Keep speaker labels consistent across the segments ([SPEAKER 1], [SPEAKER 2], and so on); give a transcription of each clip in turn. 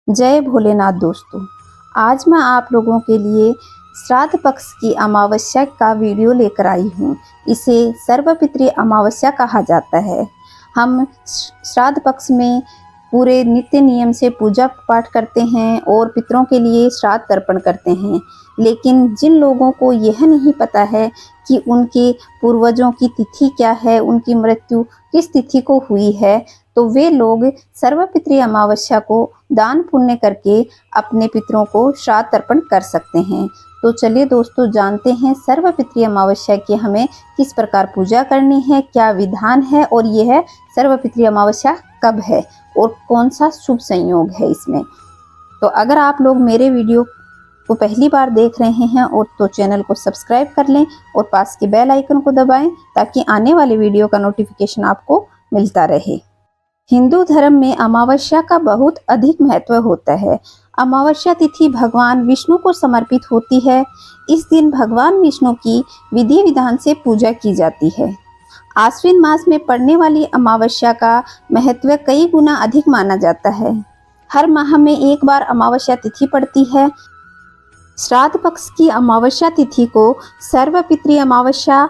[SPEAKER 1] जय भोलेनाथ दोस्तों। आज मैं आप लोगों के लिए श्राद्ध पक्ष की अमावस्या का वीडियो लेकर आई हूँ। इसे सर्वपितृ अमावस्या कहा जाता है। हम श्राद्ध पक्ष में पूरे नित्य नियम से पूजा पाठ करते हैं और पितरों के लिए श्राद्ध तर्पण करते हैं। लेकिन जिन लोगों को यह नहीं पता है कि उनके पूर्वजों की तिथि क्या है, उनकी मृत्यु किस तिथि को हुई है, तो वे लोग सर्वपितृ अमावस्या को दान पुण्य करके अपने पितरों को श्राद्ध तर्पण कर सकते हैं। तो चलिए दोस्तों, जानते हैं सर्वपितृ अमावस्या की हमें किस प्रकार पूजा करनी है, क्या विधान है और यह सर्वपितृ अमावस्या कब है और कौन सा शुभ संयोग है इसमें। तो अगर आप लोग मेरे वीडियो को पहली बार देख रहे हैं और तो चैनल को सब्सक्राइब कर लें और पास के बेल आइकन को दबाएं ताकि आने वाले वीडियो का नोटिफिकेशन आपको मिलता रहे। हिंदू धर्म में अमावस्या का बहुत अधिक महत्व होता है। अमावस्या तिथि भगवान विष्णु को समर्पित होती है। इस दिन भगवान विष्णु की विधि विधान से पूजा की जाती है। आश्विन मास में पड़ने वाली अमावस्या का महत्व कई गुना अधिक माना जाता है। हर माह में एक बार अमावस्या तिथि पड़ती है। श्राद्ध पक्ष की अमावस्या तिथि को सर्वपितृ अमावस्या,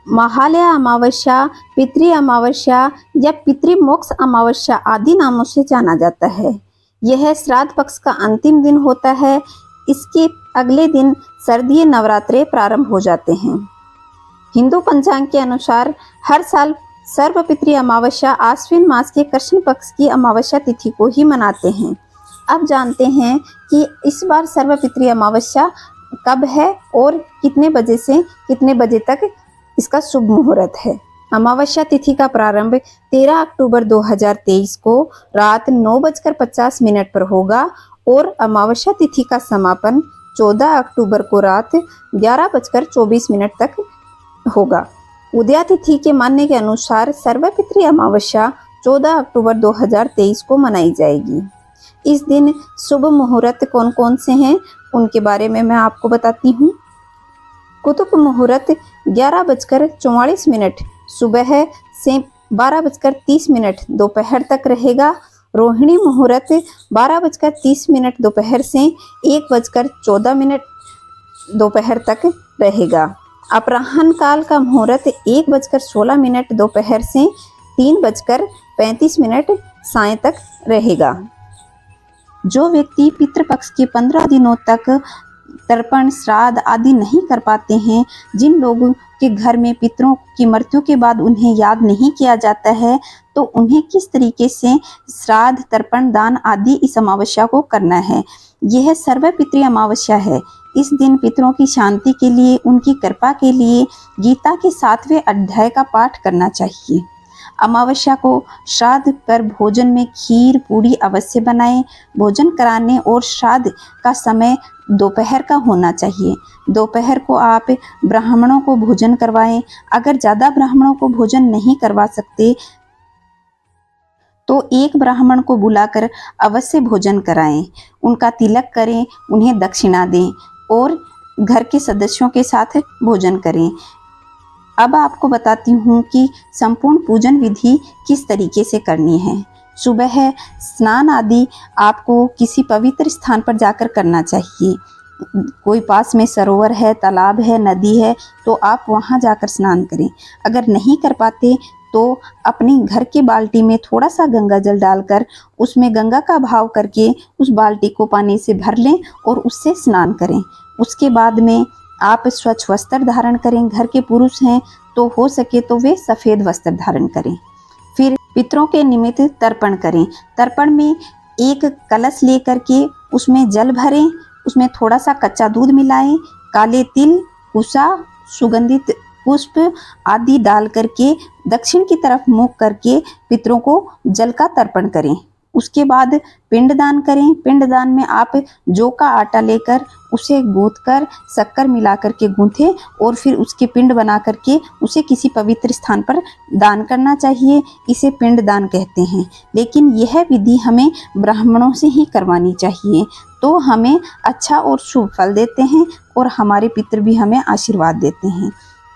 [SPEAKER 1] महालया अमावस्या, पितृ अमावस्या या पितृमोक्ष अमावस्या आदि नामों से जाना जाता है। यह श्राद्ध पक्ष का अंतिम दिन होता है। इसके अगले दिन शारदीय नवरात्रे प्रारंभ हो जाते हैं। हिंदू पंचांग के अनुसार हर साल सर्वपितृ अमावस्या आश्विन मास के कृष्ण पक्ष की अमावस्या तिथि को ही मनाते हैं। अब जानते हैं कि इस बार सर्वपितृ अमावस्या कब है और कितने बजे से कितने बजे तक इसका शुभ मुहूर्त है। अमावस्या तिथि का प्रारंभ 13 अक्टूबर 2023 को रात 9:50 पर होगा और अमावस्या तिथि का समापन 14 अक्टूबर को रात 11:24 तक होगा। उदया तिथि के मानने के अनुसार सर्वपितृ अमावस्या 14 अक्टूबर 2023 को मनाई जाएगी। इस दिन शुभ मुहूर्त कौन कौन से हैं उनके बारे में मैं आपको बताती हूँ। कुतुब मुहूर्त 11:44 सुबह से 12:30 दोपहर तक रहेगा। रोहिणी मुहूर्त 12:30 दोपहर से 1:14 दोपहर तक रहेगा। अपराह्न काल का मुहूर्त 1:16 दोपहर से 3:35 सायं तक रहेगा। जो व्यक्ति पितृपक्ष के 15 दिनों तक तर्पण, श्राद्ध आदि नहीं कर पाते हैं, जिन लोगों के घर में पितरों की मृत्यु के बाद उन्हें याद नहीं किया जाता है, तो उन्हें किस तरीके से श्राद्ध, तर्पण, दान आदि इस अमावस्या को करना है। यह सर्वपितृ अमावस्या है। इस दिन पितरों की शांति के लिए, उनकी कृपा के लिए गीता के 7वें अध्याय का पाठ करना चाहिए। अमावस्या को श्राद्ध पर भोजन में खीर पूड़ी अवश्य बनाएं। भोजन कराने और श्राद्ध का समय दोपहर का होना चाहिए। दोपहर को आप ब्राह्मणों को भोजन करवाएं। अगर ज़्यादा ब्राह्मणों को भोजन नहीं करवा सकते तो एक ब्राह्मण को बुलाकर अवश्य भोजन कराएं। उनका तिलक करें, उन्हें दक्षिणा दें और घर के सदस्यों के साथ भोजन करें। अब आपको बताती हूँ कि संपूर्ण पूजन विधि किस तरीके से करनी है। सुबह स्नान आदि आपको किसी पवित्र स्थान पर जाकर करना चाहिए। कोई पास में सरोवर है, तालाब है, नदी है, तो आप वहाँ जाकर स्नान करें। अगर नहीं कर पाते तो अपने घर के बाल्टी में थोड़ा सा गंगा जल डालकर उसमें गंगा का भाव करके उस बाल्टी को पानी से भर लें और उससे स्नान करें। उसके बाद में आप स्वच्छ वस्त्र धारण करें। घर के पुरुष हैं तो हो सके तो वे सफ़ेद वस्त्र धारण करें। फिर पितरों के निमित्त तर्पण करें। तर्पण में एक कलश लेकर के उसमें जल भरें, उसमें थोड़ा सा कच्चा दूध मिलाएं, काले तिल, कुसा, सुगंधित पुष्प आदि डाल करके दक्षिण की तरफ मुख करके पितरों को जल का तर्पण करें। उसके बाद पिंडदान करें। पिंडदान में आप जौ का आटा लेकर उसे गूंथकर शक्कर मिला करके गूंथें और फिर उसके पिंड बना करके उसे किसी पवित्र स्थान पर दान करना चाहिए। इसे पिंडदान कहते हैं। लेकिन यह विधि हमें ब्राह्मणों से ही करवानी चाहिए, तो हमें अच्छा और शुभ फल देते हैं और हमारे पितृ भी हमें आशीर्वाद देते हैं।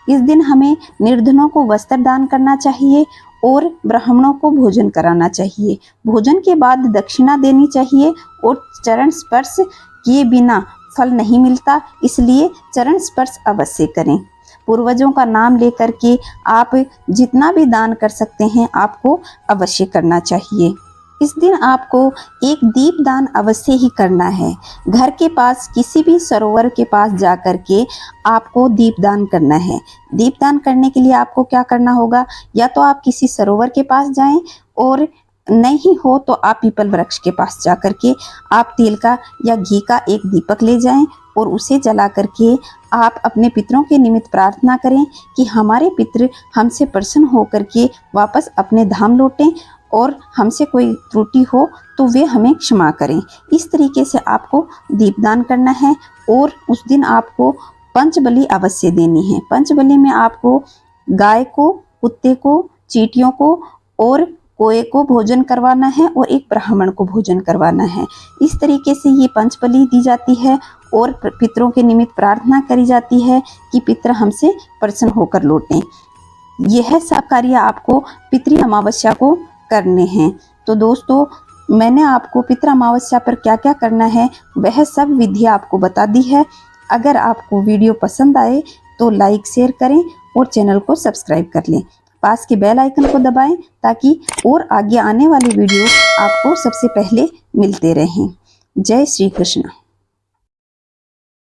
[SPEAKER 1] इस दिन हमें निर्धनों को वस्त्र दान करना चाहिए और ब्राह्मणों को भोजन कराना चाहिए। भोजन के बाद दक्षिणा देनी चाहिए और चरण स्पर्श किए बिना फल नहीं मिलता, इसलिए चरण स्पर्श अवश्य करें। पूर्वजों का नाम लेकर के आप जितना भी दान कर सकते हैं आपको अवश्य करना चाहिए। इस दिन आपको एक दीप दान अवश्य ही करना है। घर के पास किसी भी सरोवर के पास जा कर के आपको दीप दान करना है। दीप दान करने के लिए आपको क्या करना होगा, या तो आप किसी सरोवर के पास जाएं, और नहीं हो तो आप पीपल वृक्ष के पास जा कर के आप तेल का या घी का एक दीपक ले जाएं और उसे जला करके आप अपने पितरों के निमित्त प्रार्थना करें कि हमारे पितृ हमसे प्रसन्न होकर के वापस अपने धाम लौटें और हमसे कोई त्रुटि हो तो वे हमें क्षमा करें। इस तरीके से आपको दीपदान करना है। और उस दिन आपको पंचबलि अवश्य देनी है। पंचबलि में आपको गाय को, कुत्ते को, चींटियों को और कोए को भोजन करवाना है और एक ब्राह्मण को भोजन करवाना है। इस तरीके से ये पंचबलि दी जाती है और पितरों के निमित्त प्रार्थना करी जाती है कि पितर हमसे प्रसन्न होकर लौटें। यह सब कार्य आपको पितृ अमावस्या को करने हैं। तो दोस्तों, मैंने आपको पितृ अमावस्या पर क्या क्या करना है वह सब विधि आपको बता दी है। अगर आपको वीडियो पसंद आए तो लाइक शेयर करें और चैनल को सब्सक्राइब कर लें। पास के बेल आइकन को दबाएं ताकि और आगे आने वाले वीडियो आपको सबसे पहले मिलते रहें। जय श्री कृष्ण।